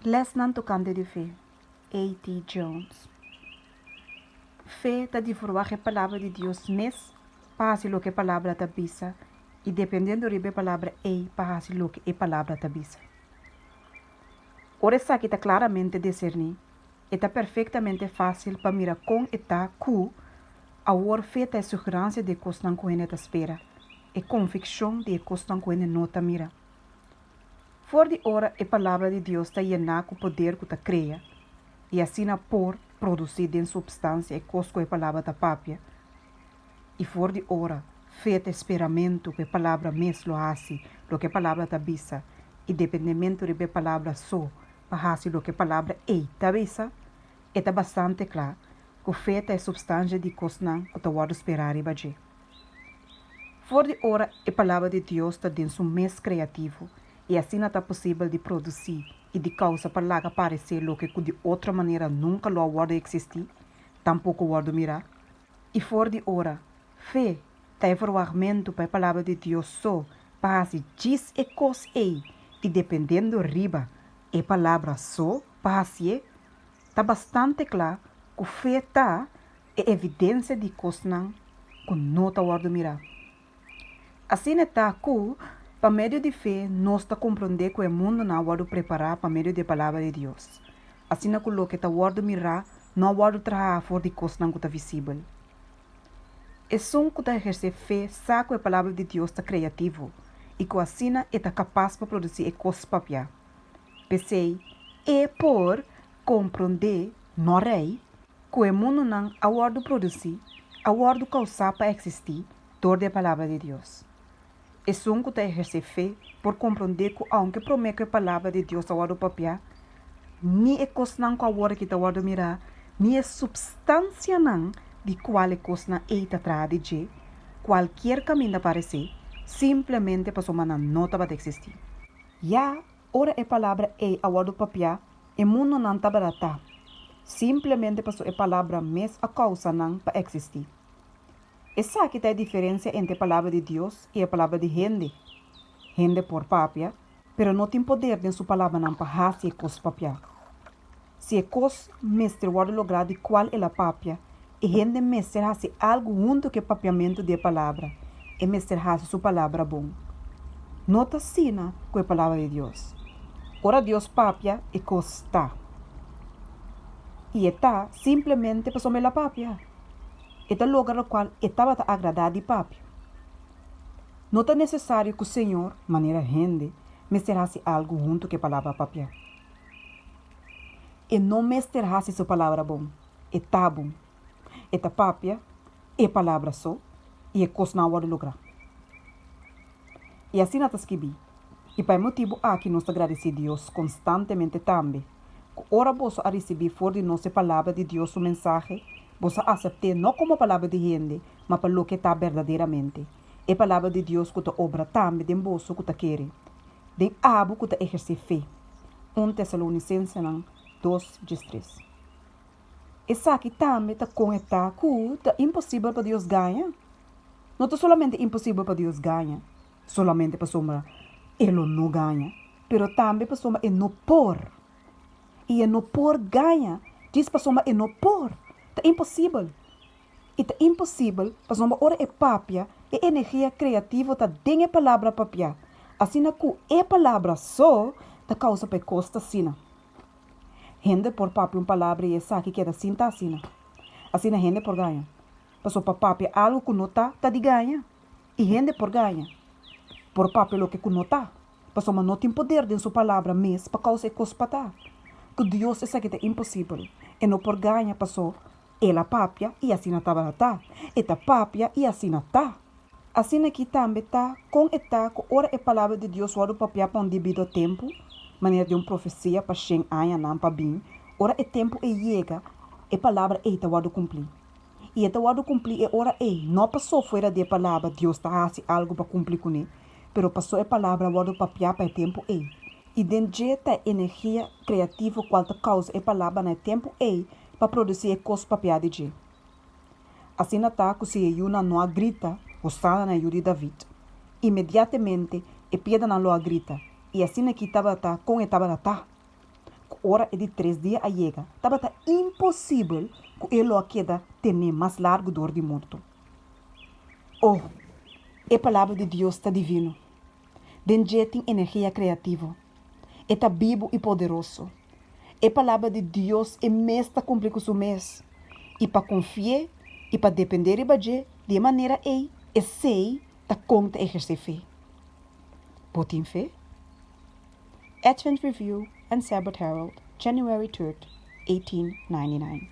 Les nan tocante de fé. A.T. Jones. Fé está de forward a palavra de Deus mes, para lo que a palavra está bisa, e dependendo de a palavra para lo que a palavra está bisa. Ora essa aqui está claramente discernir, está perfeitamente fácil para mirar com está cu, a hora feita é segurança de coisa não correndo espera, e convicção de coisa não correndo nota mira. For de hora a palavra de Deus está llena com o poder que está cria, e assim a por produzir em substância e coisa que a palavra está papia. E for de hora, feita esperamento que a palavra mesmo hace, lo que a palavra está bisa, e dependimento de a palavra só, para hacer lo que a palavra está bisa, está bastante claro que feita é substância de coisa que está a esperar e bater. For de hora, a palavra de Deus está dentro do mês criativo, e assim está possível de produzir e de causa para lá aparecer lo que de outra maneira nunca lo pode existir, tampouco pode mirar. E for de hora, fé está forwardamento para a palavra de Deus só, para se diz e cos e dependendo riba, a palavra só, para se está bastante claro que fé está é evidência de coisa que não está pode mirar. Assim está que para meio de fé, nós está compreender que o mundo não pode preparar para meio da palavra de Deus. Assim que o que está pode mirar, não pode trazer fora de coisa não está visível. É só que está exercer fé, sabe que a palavra de Deus está criativo e que assim está capaz para produzir coisas papia. Pensei, é por compreender, não rei, que o mundo não pode produzir, pode causar para existir, toda a palavra de Deus. É só que está exercer fé por compreender que aunque promete a palavra de Deus ao papel, nem é coisa não que agora que está a mirar, nem é substância não de qual é coisa não está atrás de qualquer caminho aparecer, simplesmente para sua não está existir. Já, ora a palavra é ao papel, o mundo não está barata, simplesmente para a palavra mesmo a causa não para existir. Essa aqui é a diferença entre a palavra de Deus e a palavra de gente. Gente por papia, pero não tem poder de sua palavra não para fazer coisa papia. Se a coisa mestre pode lograr de qual é a papia, e gente mestre hace algo junto que o papiamento da palavra, e mestre hace sua palavra bom. Nota sina com a palavra de Deus. Ora Deus papia e coisa está. E está simplesmente para somar a papia. É o lugar no qual estava a agradar de papi. Não é necessário que o Senhor, maneira rende, mesterasse algo junto com a palavra papia. E não mesterasse sua palavra bom. É tá bom. É a papia, é palavra só, e é coisa não pode lograr. E assim nós escrevi. E para motivo aqui nós agradecemos a Deus constantemente também. Que ora você a receber fora de nossa palavra de Deus, sua mensagem, você aceitar não como palavra de gente, mas para o que está verdadeiramente. É a palavra de Deus que está obra também de bolso que está querendo. De abo que está exercer fé. 1 Tessalonicenses 2:3. Essa aqui também está conectada com está impossível para Deus ganhar. Não é somente impossível para Deus ganhar, somente para soma ele não ganha, pero também para soma ele não por. E ele não por ganha, diz para soma ele não por. É impossível. E é impossível, para uma hora é papia, e energia criativa está dentro da palavra papia. Assim que é palavra só, está causa para costa assim. Gente por papia uma palavra e essa aqui que é assim tá assim. Assim gente por ganha. Passou para papia algo que não está de ganha. E gente por ganha. Por papia o que não está. Passou mas não tem poder de sua palavra mesmo para causa de costa para que Deus essa aqui é impossível. E não por ganha passou. Ela papia e assim está barata. Eta papia e assim está. Assim aqui também está com eta que ora é palavra de Deus o papia para um devido tempo, maneira de uma profecia para 100 anos não para bem. Ora é tempo e chega, é palavra eta o cumprir. E eta o cumprir é ora é, não passou fora da palavra Deus está fazendo algo para cumprir com ele, pero passou a palavra o papia para tempo e. E dentro da energia criativa qual causa a palavra no tempo e para produzir coisas papia de Deus. Assim está que se Yuna não grita, gostava na Yuri David. Imediatamente, a pedra não lo grita. E assim aqui estava com estava hora e de 3 dias a llega. Estava impossível que ele queda ter mais largo dor de morto. Oh, a palavra de Deus está divino. Denje tem energia criativa. Está vivo e poderoso. A palavra de Deus é mês está cumprir com o mês. E para confiar e para depender de você, de maneira é sei está conta exercer fé. Botin fé? Advent Review and Sabbath Herald, January 3rd, 1899.